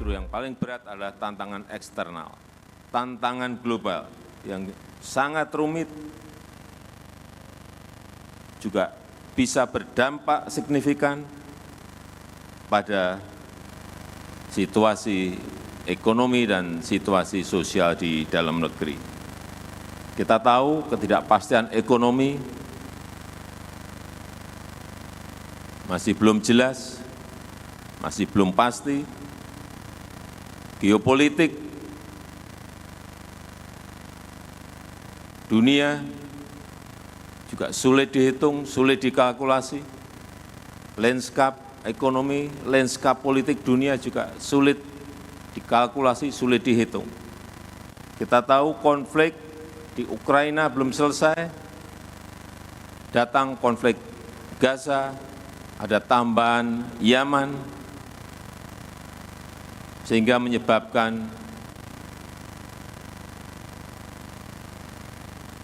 justru yang paling berat adalah tantangan eksternal, tantangan global yang sangat rumit, juga bisa berdampak signifikan pada situasi ekonomi dan situasi sosial di dalam negeri. Kita tahu ketidakpastian ekonomi masih belum jelas, masih belum pasti. Geopolitik dunia juga sulit dihitung, sulit dikalkulasi. Landscape ekonomi, landscape politik dunia juga sulit dikalkulasi, sulit dihitung. Kita tahu konflik di Ukraina belum selesai, datang konflik Gaza, ada tambahan Yaman, sehingga menyebabkan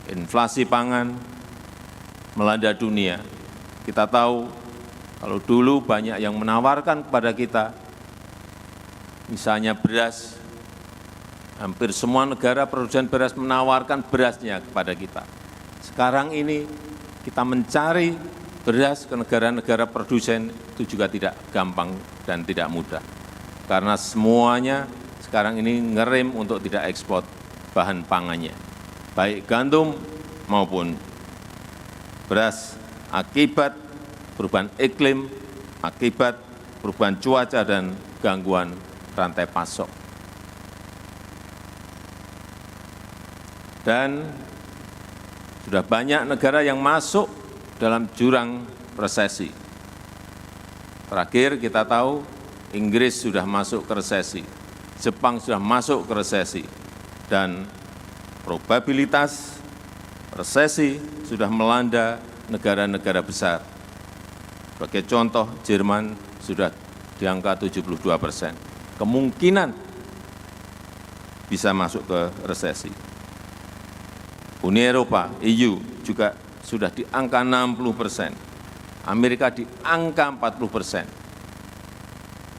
inflasi pangan melanda dunia. Kita tahu kalau dulu banyak yang menawarkan kepada kita, misalnya beras, hampir semua negara produsen beras menawarkan berasnya kepada kita. Sekarang ini kita mencari beras ke negara-negara produsen itu juga tidak gampang dan tidak mudah. Karena semuanya sekarang ini ngerem untuk tidak ekspor bahan pangannya, baik gandum maupun beras, akibat perubahan iklim, akibat perubahan cuaca dan gangguan rantai pasok. Dan sudah banyak negara yang masuk dalam jurang resesi. Terakhir kita tahu Inggris sudah masuk ke resesi, Jepang sudah masuk ke resesi, dan probabilitas resesi sudah melanda negara-negara besar. Sebagai contoh, Jerman sudah di angka 72%. Kemungkinan bisa masuk ke resesi. Uni Eropa, EU, juga sudah di angka 60%. Amerika di angka 40%.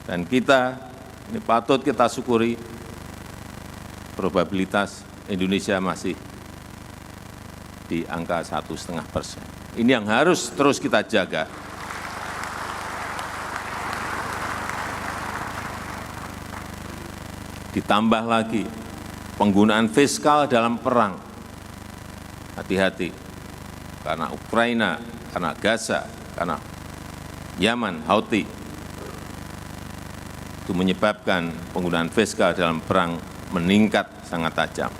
Dan kita, ini patut kita syukuri, probabilitas Indonesia masih di angka 1,5%. Ini yang harus terus kita jaga. Ditambah lagi penggunaan fiskal dalam perang. Hati-hati, karena Ukraina, karena Gaza, karena Yaman, Houthi, itu menyebabkan penggunaan fiskal dalam perang meningkat sangat tajam.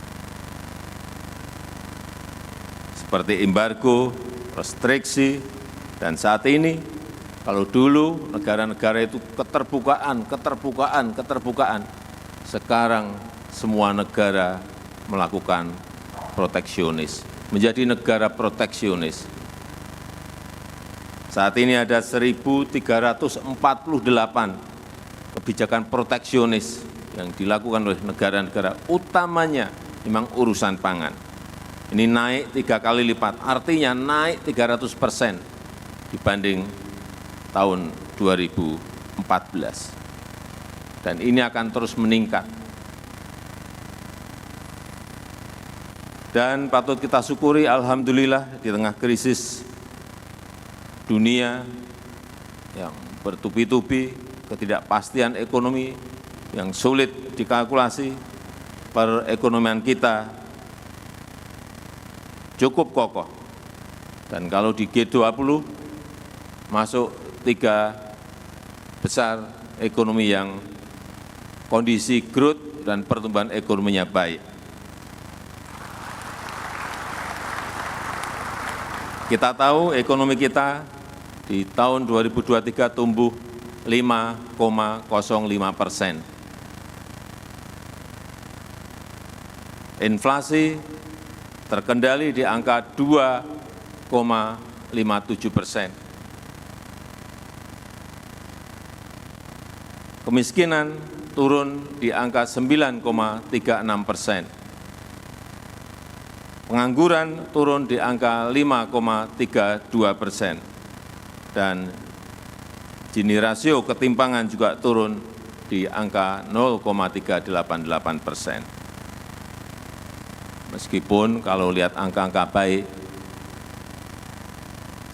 Seperti embargo, restriksi, dan saat ini, kalau dulu negara-negara itu keterbukaan, sekarang semua negara melakukan proteksionis, menjadi negara proteksionis. Saat ini ada 1.348 kebijakan proteksionis yang dilakukan oleh negara-negara, utamanya memang urusan pangan. Ini naik 3 kali lipat, artinya naik 300% dibanding tahun 2014. Dan ini akan terus meningkat. Dan patut kita syukuri, alhamdulillah, di tengah krisis dunia yang bertubi-tubi, ketidakpastian ekonomi yang sulit dikalkulasi, perekonomian kita cukup kokoh. Dan kalau di G20 masuk 3 besar ekonomi yang kondisi growth dan pertumbuhan ekonominya baik. Kita tahu ekonomi kita di tahun 2023 tumbuh 5,05%. Inflasi terkendali di angka 2,57%. Kemiskinan turun di angka 9,36%. Pengangguran turun di angka 5,32%. Dan Gini rasio ketimpangan juga turun di angka 0,388%. Meskipun kalau lihat angka-angka baik,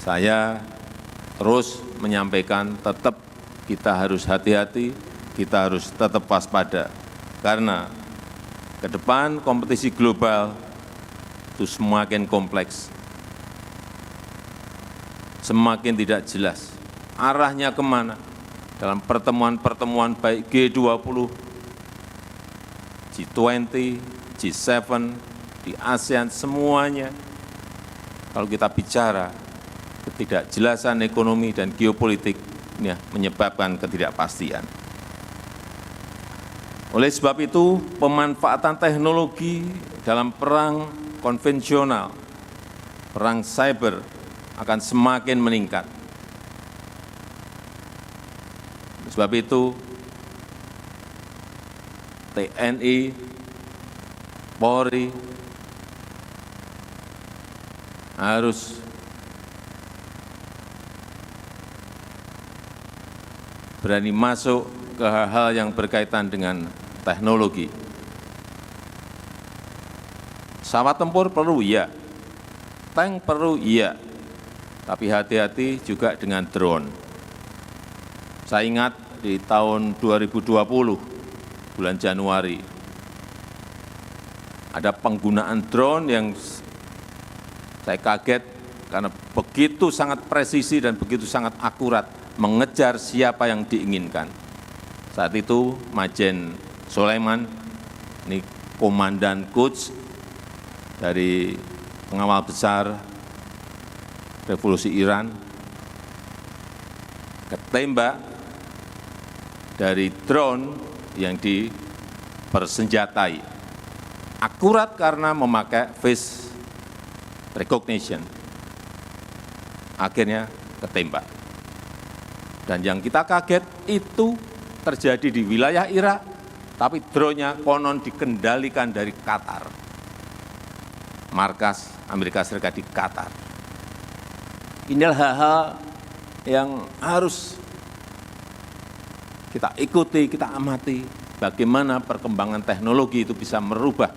saya terus menyampaikan tetap kita harus hati-hati, kita harus tetap waspada. Karena ke depan kompetisi global itu semakin kompleks, semakin tidak jelas arahnya kemana dalam pertemuan-pertemuan baik G20, G20, G7, di ASEAN, semuanya. Kalau kita bicara ketidakjelasan ekonomi dan geopolitik ini menyebabkan ketidakpastian. Oleh sebab itu, pemanfaatan teknologi dalam perang konvensional, perang cyber akan semakin meningkat. Oleh sebab itu, TNI, Polri harus berani masuk ke hal-hal yang berkaitan dengan teknologi. Pesawat tempur perlu, iya. Tank perlu, iya. Tapi hati-hati juga dengan drone. Saya ingat di tahun 2020, bulan Januari, ada penggunaan drone yang saya kaget karena begitu sangat presisi dan begitu sangat akurat mengejar siapa yang diinginkan. Saat itu Majen Sulaiman, ini Komandan Quds dari pengawal besar revolusi Iran, ketembak dari drone yang dipersenjatai. Akurat karena memakai face recognition. Akhirnya ketembak. Dan yang kita kaget itu terjadi di wilayah Irak, tapi drone-nya konon dikendalikan dari Qatar. Markas Amerika Serikat di Qatar. Inilah hal-hal yang harus kita ikuti, kita amati, bagaimana perkembangan teknologi itu bisa merubah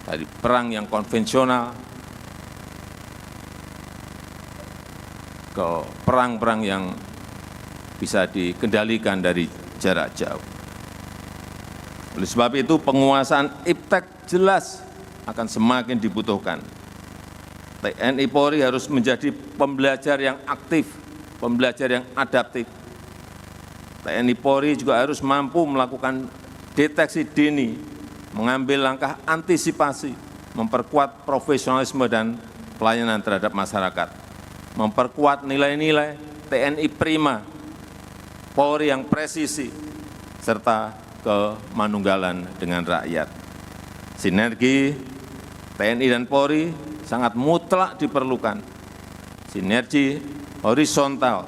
dari perang yang konvensional ke perang-perang yang bisa dikendalikan dari jarak jauh. Oleh sebab itu, penguasaan iptek jelas akan semakin dibutuhkan. TNI Polri harus menjadi pembelajar yang aktif, pembelajar yang adaptif. TNI Polri juga harus mampu melakukan deteksi dini, mengambil langkah antisipasi, memperkuat profesionalisme dan pelayanan terhadap masyarakat, memperkuat nilai-nilai TNI prima, Polri yang presisi, serta kemanunggalan dengan rakyat. Sinergi TNI dan Polri sangat mutlak diperlukan. Sinergi horizontal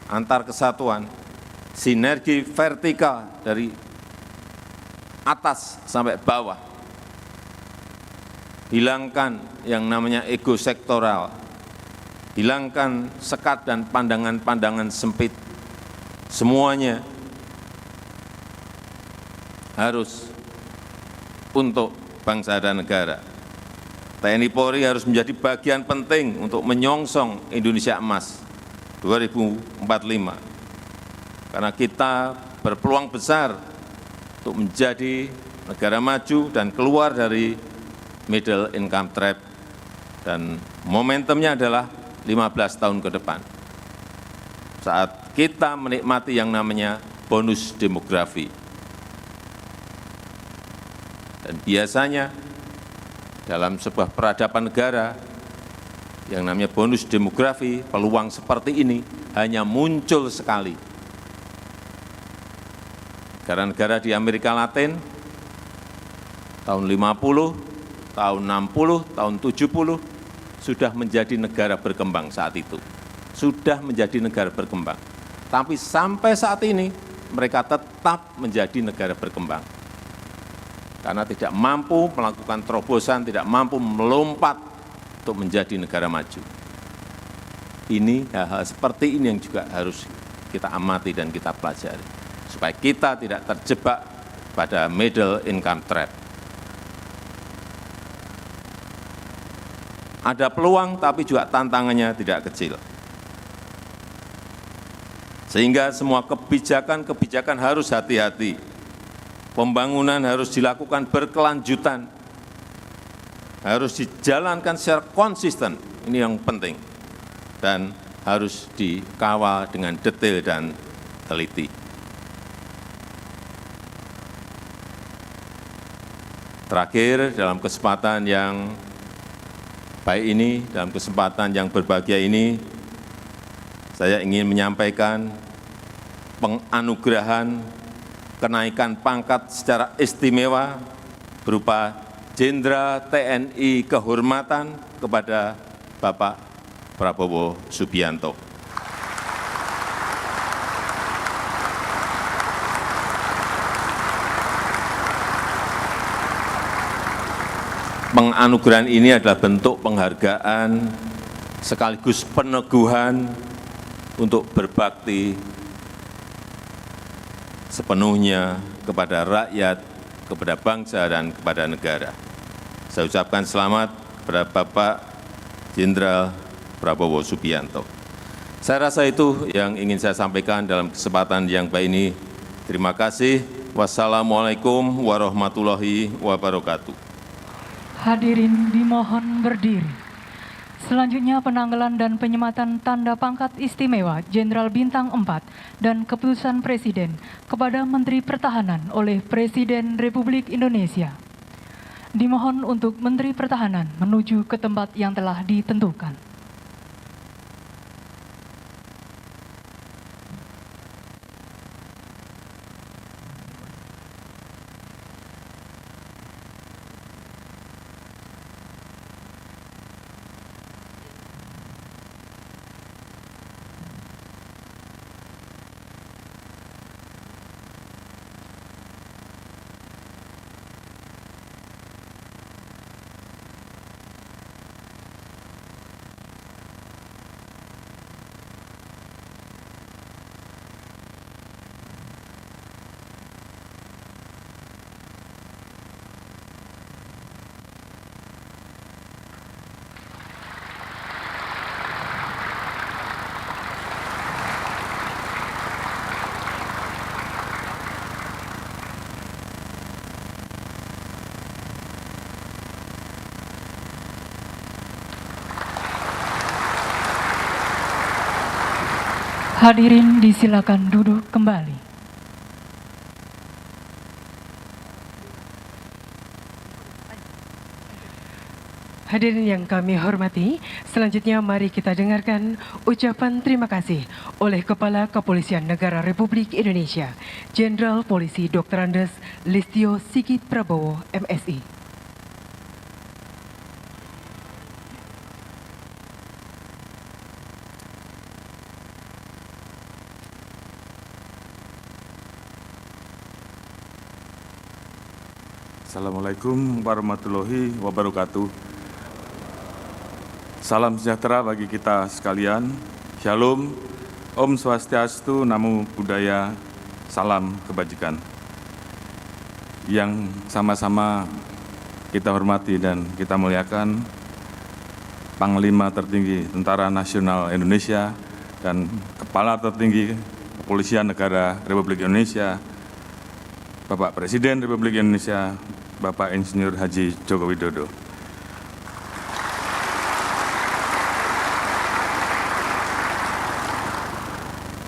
antar kesatuan, sinergi vertikal dari atas sampai bawah. Hilangkan yang namanya ego sektoral, hilangkan sekat dan pandangan-pandangan sempit. Semuanya harus untuk bangsa dan negara. TNI Polri harus menjadi bagian penting untuk menyongsong Indonesia Emas 2045. Karena kita berpeluang besar untuk menjadi negara maju dan keluar dari middle income trap. Dan momentumnya adalah 15 tahun ke depan. Saat kita menikmati yang namanya bonus demografi. Dan biasanya dalam sebuah peradaban negara yang namanya bonus demografi, peluang seperti ini hanya muncul sekali. Negara-negara di Amerika Latin tahun 50, tahun 60, tahun 70 sudah menjadi negara berkembang saat itu. Sudah menjadi negara berkembang. Tapi sampai saat ini mereka tetap menjadi negara berkembang. Karena tidak mampu melakukan terobosan, tidak mampu melompat untuk menjadi negara maju. ini, hal-hal seperti ini yang juga harus kita amati dan kita pelajari, supaya kita tidak terjebak pada middle income trap. Ada peluang, tapi juga tantangannya tidak kecil. Sehingga semua kebijakan harus hati-hati. Pembangunan harus dilakukan berkelanjutan, harus dijalankan secara konsisten, ini yang penting, dan harus dikawal dengan detail dan teliti. Terakhir, dalam kesempatan yang baik ini, dalam kesempatan yang berbahagia ini, saya ingin menyampaikan penganugerahan kenaikan pangkat secara istimewa berupa Jenderal TNI Kehormatan kepada Bapak Prabowo Subianto. Penganugerahan ini adalah bentuk penghargaan sekaligus peneguhan untuk berbakti sepenuhnya kepada rakyat, kepada bangsa, dan kepada negara. Saya ucapkan selamat kepada Bapak Jenderal Prabowo Subianto. Saya rasa itu yang ingin saya sampaikan dalam kesempatan yang baik ini. Terima kasih. Wassalamualaikum warahmatullahi wabarakatuh. Hadirin dimohon berdiri. Selanjutnya penanggalan dan penyematan tanda pangkat istimewa Jenderal Bintang 4 dan keputusan Presiden kepada Menteri Pertahanan oleh Presiden Republik Indonesia. Dimohon untuk Menteri Pertahanan menuju ke tempat yang telah ditentukan. Hadirin disilakan duduk kembali. Hadirin yang kami hormati, selanjutnya mari kita dengarkan ucapan terima kasih oleh Kepala Kepolisian Negara Republik Indonesia, Jenderal Polisi Dr. Andes Listio Sigit Prabowo, MSI. Assalamualaikum warahmatullahi wabarakatuh. Salam sejahtera bagi kita sekalian. Shalom, Om Swastiastu, Namo Buddhaya, salam kebajikan. Yang sama-sama kita hormati dan kita muliakan Panglima Tertinggi Tentara Nasional Indonesia dan Kepala Tertinggi Kepolisian Negara Republik Indonesia, Bapak Presiden Republik Indonesia, Bapak Insinyur Haji Joko Widodo.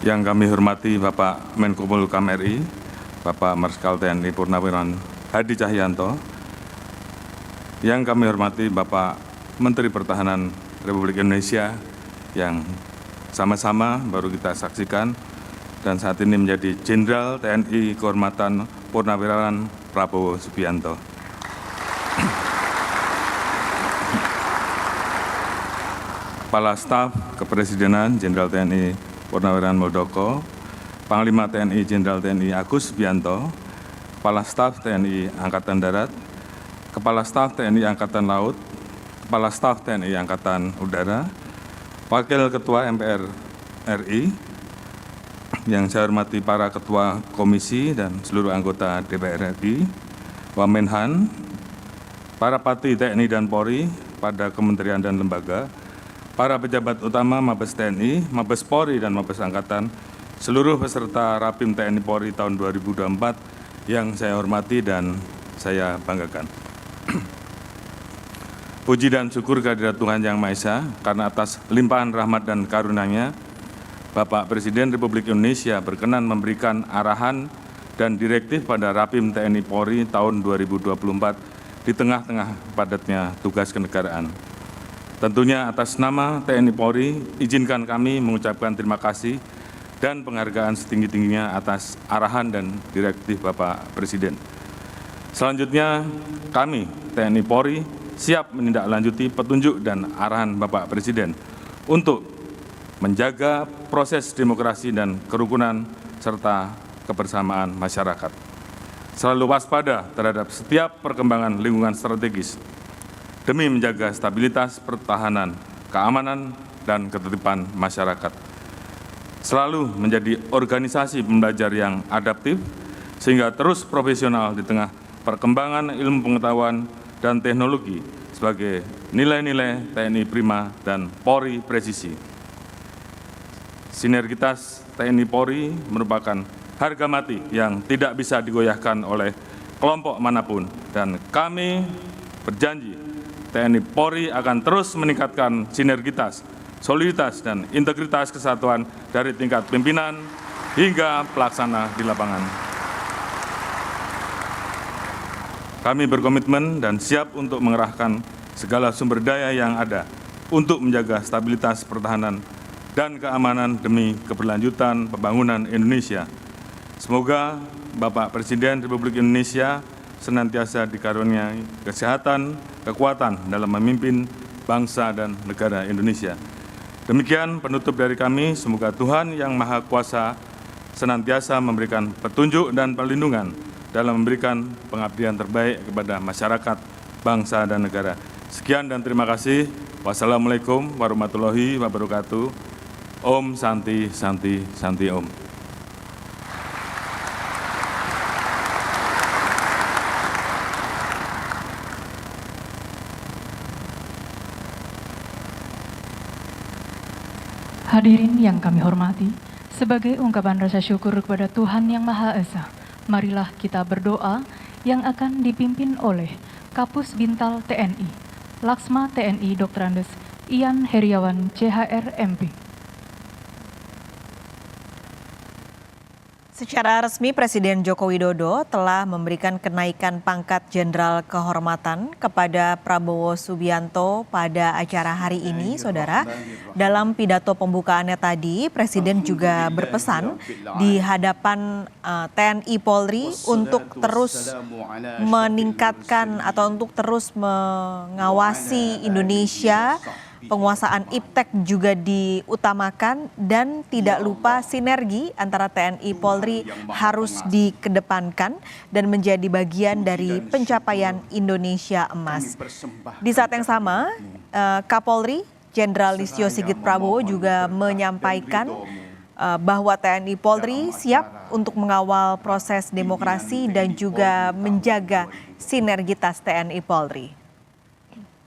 Yang kami hormati Bapak Menko Polhukam RI, Bapak Marskal TNI Purnawirawan Hadi Cahyanto. Yang kami hormati Bapak Menteri Pertahanan Republik Indonesia yang sama-sama baru kita saksikan dan saat ini menjadi Jenderal TNI Kehormatan Purnawirawan Prabowo Subianto. Kepala Staf Kepresidenan Jenderal TNI Purnawirawan Muldoko, Panglima TNI Jenderal TNI Agus Subianto, Kepala Staf TNI Angkatan Darat, Kepala Staf TNI Angkatan Laut, Kepala Staf TNI Angkatan Udara, Wakil Ketua MPR RI, yang saya hormati para Ketua Komisi dan seluruh anggota DPR RI, Wamenhan, para Pati TNI dan Polri pada kementerian dan lembaga, para pejabat utama Mabes TNI, Mabes Polri, dan Mabes Angkatan, seluruh peserta Rapim TNI Polri tahun 2024 yang saya hormati dan saya banggakan. Puji dan syukur kehadirat Tuhan Yang Maha Esa, karena atas limpahan rahmat dan karunia-Nya, Bapak Presiden Republik Indonesia berkenan memberikan arahan dan direktif pada Rapim TNI Polri tahun 2024 di tengah-tengah padatnya tugas kenegaraan. Tentunya atas nama TNI Polri, izinkan kami mengucapkan terima kasih dan penghargaan setinggi-tingginya atas arahan dan direktif Bapak Presiden. Selanjutnya, kami TNI Polri siap menindaklanjuti petunjuk dan arahan Bapak Presiden untuk menjaga proses demokrasi dan kerukunan serta kebersamaan masyarakat. Selalu waspada terhadap setiap perkembangan lingkungan strategis demi menjaga stabilitas pertahanan, keamanan, dan ketertiban masyarakat. Selalu menjadi organisasi pembelajar yang adaptif sehingga terus profesional di tengah perkembangan ilmu pengetahuan dan teknologi sebagai nilai-nilai TNI Prima dan Polri Presisi. Sinergitas TNI Polri merupakan harga mati yang tidak bisa digoyahkan oleh kelompok manapun, dan kami berjanji TNI Polri akan terus meningkatkan sinergitas, soliditas, dan integritas kesatuan dari tingkat pimpinan hingga pelaksana di lapangan. Kami berkomitmen dan siap untuk mengerahkan segala sumber daya yang ada untuk menjaga stabilitas pertahanan dan keamanan demi keberlanjutan pembangunan Indonesia. Semoga Bapak Presiden Republik Indonesia senantiasa dikaruniai kesehatan, kekuatan dalam memimpin bangsa dan negara Indonesia. Demikian penutup dari kami, semoga Tuhan Yang Maha Kuasa senantiasa memberikan petunjuk dan perlindungan dalam memberikan pengabdian terbaik kepada masyarakat, bangsa, dan negara. Sekian dan terima kasih. Wassalamualaikum warahmatullahi wabarakatuh. Om Santi Santi Santi Om. Hadirin yang kami hormati, sebagai ungkapan rasa syukur kepada Tuhan Yang Maha Esa, marilah kita berdoa yang akan dipimpin oleh Kapus Bintal TNI, Laksma TNI Dr. Andes Ian Heriawan CHR MP. Secara resmi Presiden Joko Widodo telah memberikan kenaikan pangkat Jenderal Kehormatan kepada Prabowo Subianto pada acara hari ini, Saudara. Dalam pidato pembukaannya tadi, Presiden juga berpesan di hadapan TNI Polri untuk terus meningkatkan atau untuk terus mengawasi Indonesia. Penguasaan iptek juga diutamakan dan tidak lupa sinergi antara TNI Polri harus dikedepankan dan menjadi bagian dari pencapaian Indonesia Emas. Di saat yang sama, Kapolri Jenderal Listio Sigit Prabowo juga menyampaikan bahwa TNI Polri siap untuk mengawal proses demokrasi dan juga menjaga sinergitas TNI Polri.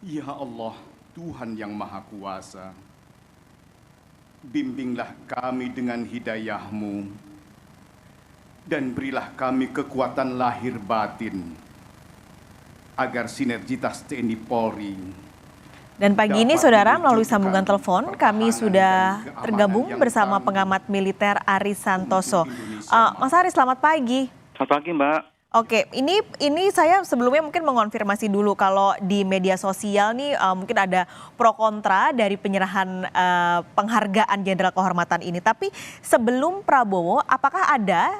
Ya Allah, Tuhan Yang Maha Kuasa, bimbinglah kami dengan hidayah-Mu dan berilah kami kekuatan lahir batin agar sinergitas TNI Polri. Dan pagi ini, Saudara, melalui sambungan telepon kami sudah tergabung bersama pengamat militer Aris Santoso. Mas Aris, selamat pagi. Selamat pagi, Mbak. Oke, ini saya sebelumnya mungkin mengonfirmasi dulu kalau di media sosial nih mungkin ada pro kontra dari penyerahan penghargaan Jenderal Kehormatan ini. Tapi sebelum Prabowo, apakah ada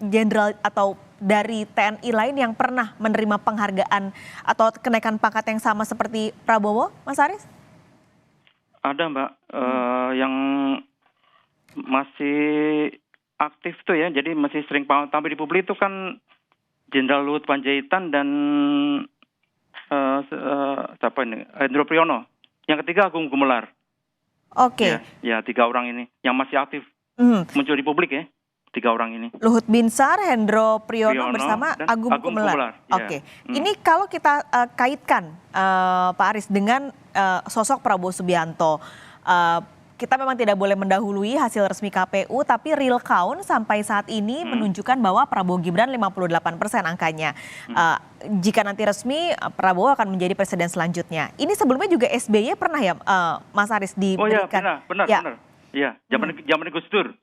jenderal atau dari TNI lain yang pernah menerima penghargaan atau kenaikan pangkat yang sama seperti Prabowo, Mas Aris? Ada, Mbak, yang masih aktif tuh ya, jadi masih sering tampil di publik itu kan Jenderal Luhut Panjaitan dan siapa ini? Hendro Priyono. Yang ketiga Agung Gumelar. Oke. Ya, 3 orang ini yang masih aktif Mhm. muncul di publik ya. 3 orang ini. Luhut Binsar, Hendro Priyono Priyono, bersama dan Agung Agung Gumelar. Gumelar, ya. Oke. Ini kalau kita kaitkan Pak Aris dengan sosok Prabowo Subianto, kita memang tidak boleh mendahului hasil resmi KPU, tapi real count sampai saat ini menunjukkan bahwa Prabowo Gibran 58% angkanya. Jika nanti resmi, Prabowo akan menjadi presiden selanjutnya. Ini sebelumnya juga SBY pernah ya, Mas Aris, Oh ya, diberikan? benar. Iya, zaman Gus Dur.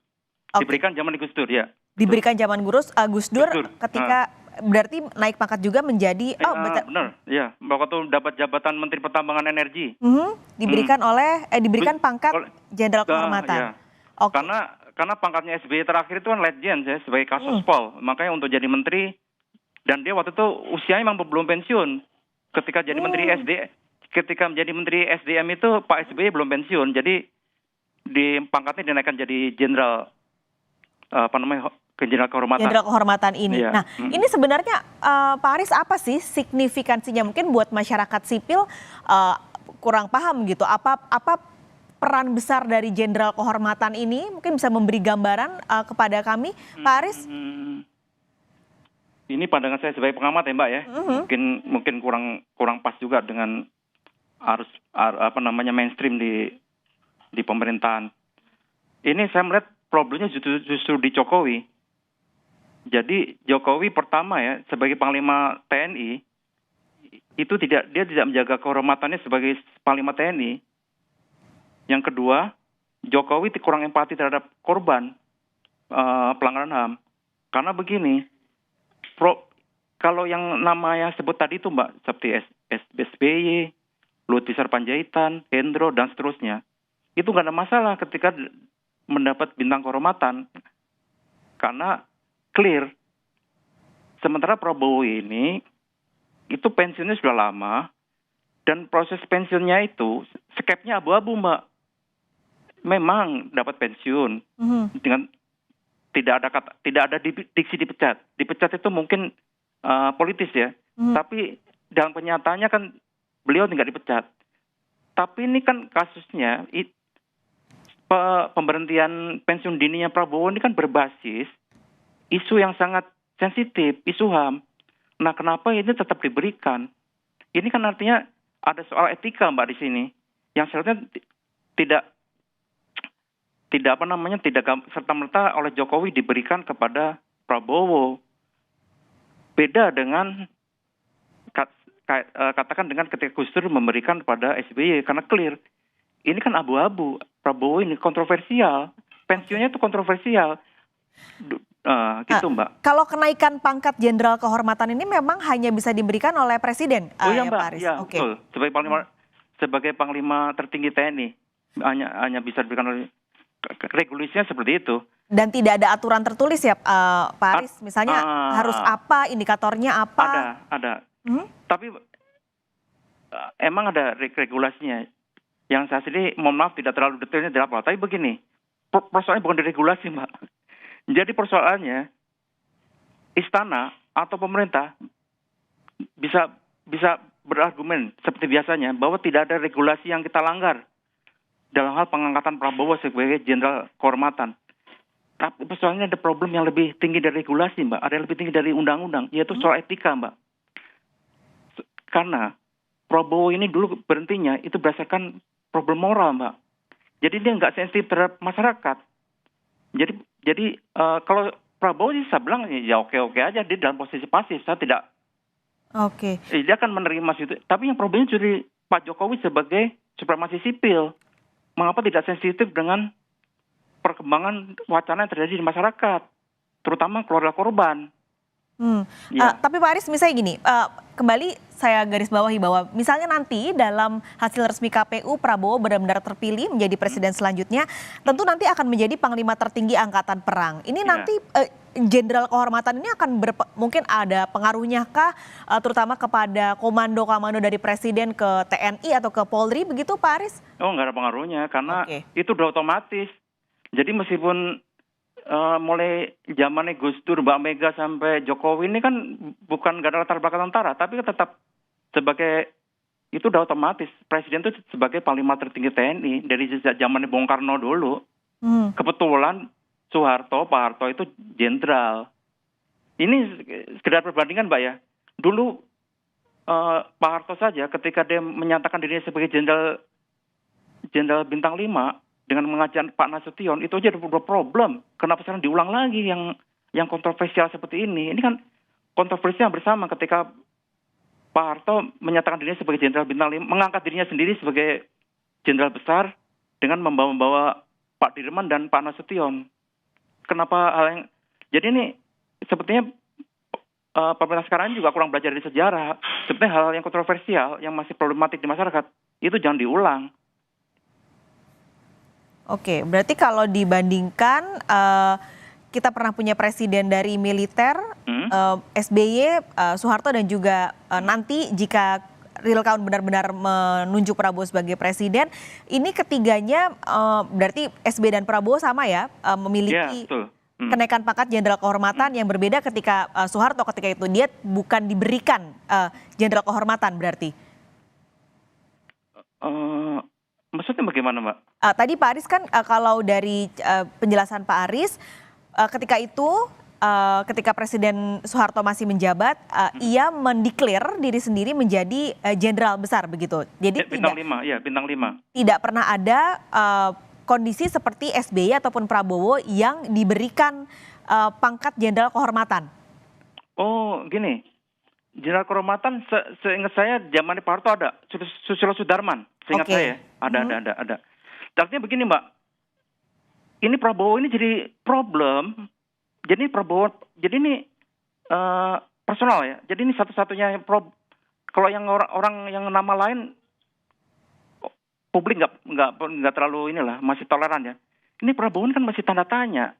Oke. Diberikan zaman Gus Dur, ya. Diberikan zaman Gus Dur Gus Dur. ketika berarti naik pangkat juga menjadi Benar, ya. Waktu dapat jabatan Menteri Pertambangan Energi. diberikan diberikan pangkat Oleh- jenderal Ya. kehormatan. Oke. Karena pangkatnya SBY terakhir itu kan Letjen ya, sebagai Kasospol. Makanya untuk jadi menteri, dan dia waktu itu usianya memang belum pensiun. Ketika jadi ketika menjadi menteri SDM itu Pak SBY belum pensiun. Jadi di pangkatnya dinaikkan jadi jenderal ke jenderal kehormatan. Jenderal kehormatan ini. Iya. Nah, ini sebenarnya Pak Aris apa sih signifikansinya? Mungkin buat masyarakat sipil kurang paham gitu. Apa peran besar dari jenderal kehormatan ini? Mungkin bisa memberi gambaran kepada kami, Pak Aris? Ini pandangan saya sebagai pengamat ya Mbak ya. Mungkin kurang pas juga dengan arus mainstream di pemerintahan. Ini saya melihat problemnya justru di Jokowi. Jadi Jokowi pertama ya sebagai Panglima TNI itu dia tidak menjaga kehormatannya sebagai Panglima TNI. Yang kedua, Jokowi kurang empati terhadap korban pelanggaran HAM. Karena begini, kalau yang namanya sebut tadi itu Mbak, seperti SBY, Luhut Binsar Panjaitan, Hendro, dan seterusnya, itu nggak ada masalah ketika mendapat bintang kehormatan. Karena clear. Sementara Prabowo ini, itu pensiunnya sudah lama, dan proses pensiunnya itu, skepnya abu-abu Mbak. Memang dapat pensiun, dengan tidak ada diksi dipecat. Dipecat itu mungkin politis ya, tapi dalam kenyataannya kan beliau tidak dipecat. Tapi ini kan kasusnya pemberhentian pensiun dininya Prabowo ini kan berbasis isu yang sangat sensitif, isu HAM. Nah, kenapa ini tetap diberikan? Ini kan artinya ada soal etika Mbak di sini, yang seharusnya tidak serta-merta oleh Jokowi diberikan kepada Prabowo. Beda dengan katakan dengan ketika Gus Dur memberikan kepada SBY, karena clear. Ini kan abu-abu. Prabowo ini kontroversial. Pensiunnya itu kontroversial. Gitu Mbak. Kalau kenaikan pangkat jenderal kehormatan ini memang hanya bisa diberikan oleh presiden, iya ya, Mbak, Pak Aris? iya, Oke. betul. Sebagai panglima tertinggi TNI hanya bisa diberikan oleh regulasinya seperti itu. Dan tidak ada aturan tertulis ya, Pak Aris? Misalnya harus apa, indikatornya apa? Ada. Tapi emang ada regulasinya. Yang saya sendiri, mohon maaf tidak terlalu detailnya di apa. Tapi begini, persoalannya bukan di regulasi Mbak. Jadi persoalannya, istana atau pemerintah bisa berargumen seperti biasanya bahwa tidak ada regulasi yang kita langgar dalam hal pengangkatan Prabowo sebagai jenderal kehormatan. Tapi persoalannya ada problem yang lebih tinggi dari regulasi Mbak, ada yang lebih tinggi dari undang-undang, yaitu soal etika Mbak. Karena Prabowo ini dulu berhentinya itu berdasarkan problem moral Mbak. Jadi dia nggak sensitif terhadap masyarakat. Jadi kalau Prabowo sih saya bilang ya oke aja, dia dalam posisi pasif, saya tidak. Oke. Dia akan menerima itu. Tapi yang problemnya jadi Pak Jokowi sebagai supremasi sipil. Mengapa tidak sensitif dengan perkembangan wacana yang terjadi di masyarakat, terutama keluarga korban? Ya. Tapi Pak Aris, misalnya gini, kembali saya garis bawahi bahwa misalnya nanti dalam hasil resmi KPU Prabowo benar-benar terpilih menjadi presiden selanjutnya, tentu nanti akan menjadi panglima tertinggi angkatan perang. Ini nanti jenderal kehormatan ini akan mungkin ada pengaruhnya kah, terutama kepada komando-komando dari presiden ke TNI atau ke Polri begitu Pak Aris? Oh, nggak ada pengaruhnya karena itu udah otomatis. Jadi meskipun mulai zamannya Gus Dur, Mbak Mega sampai Jokowi ini kan bukan gak ada latar belakang tentara, tapi tetap sebagai itu udah otomatis presiden itu sebagai panglima tertinggi TNI dari sejak zaman Bung Karno dulu. Kebetulan Soeharto, Pak Harto itu jenderal. Ini sekedar perbandingan, Mbak ya. Dulu Pak Harto saja ketika dia menyatakan dirinya sebagai jenderal bintang 5 dengan mengajar Pak Nasution, itu aja ada problem. Kenapa sekarang diulang lagi yang kontroversial seperti ini? Ini kan kontroversi yang bersama ketika Pak Harto menyatakan dirinya sebagai jenderal bintang 5, mengangkat dirinya sendiri sebagai jenderal besar dengan membawa Pak Dirman dan Pak Nasution. Kenapa hal yang... Jadi ini sepertinya pemerintah sekarang juga kurang belajar dari sejarah. Sebenarnya hal yang kontroversial, yang masih problematik di masyarakat, itu jangan diulang. Oke, berarti kalau dibandingkan kita pernah punya presiden dari militer, SBY, Soeharto dan juga nanti jika real count benar-benar menunjuk Prabowo sebagai presiden, ini ketiganya berarti SBY dan Prabowo sama ya, memiliki kenaikan pangkat jenderal kehormatan yang berbeda ketika Soeharto ketika itu dia bukan diberikan jenderal kehormatan berarti. Maksudnya bagaimana, Mbak? Tadi Pak Aris kan kalau dari penjelasan Pak Aris ketika itu ketika Presiden Soeharto masih menjabat, ia mendeklar diri sendiri menjadi jenderal besar begitu. Jadi bintang 5, ya bintang 5. Tidak pernah ada kondisi seperti SBY ataupun Prabowo yang diberikan pangkat jenderal kehormatan. Oh, gini. Jenderal kehormatan seingat saya zaman Pak Harto ada, Susilo Sudarman, seingat saya. Ada. Artinya begini, Mbak. Ini Prabowo ini jadi problem. Jadi ini personal ya. Jadi ini satu-satunya kalau yang orang yang nama lain publik nggak terlalu inilah, masih toleran ya. Ini Prabowo kan masih tanda tanya.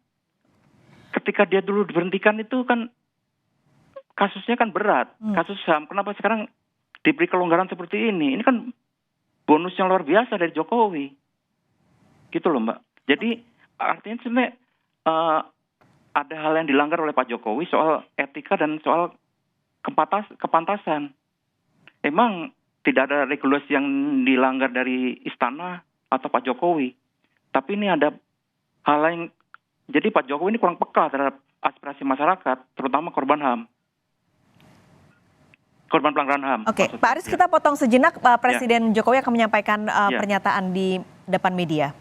Ketika dia dulu diberhentikan itu kan kasusnya kan berat, kasus HAM. Kenapa sekarang diberi kelonggaran seperti ini? Ini kan bonus yang luar biasa dari Jokowi. Gitu loh, Mbak. Jadi artinya sebenarnya ada hal yang dilanggar oleh Pak Jokowi soal etika dan soal kepantasan. Emang tidak ada regulasi yang dilanggar dari istana atau Pak Jokowi. Tapi ini ada hal yang... Jadi Pak Jokowi ini kurang peka terhadap aspirasi masyarakat, terutama korban HAM. Korban pelanggaran HAM. Oke, Pak Aris kita potong sejenak. Presiden Jokowi akan menyampaikan pernyataan di depan media.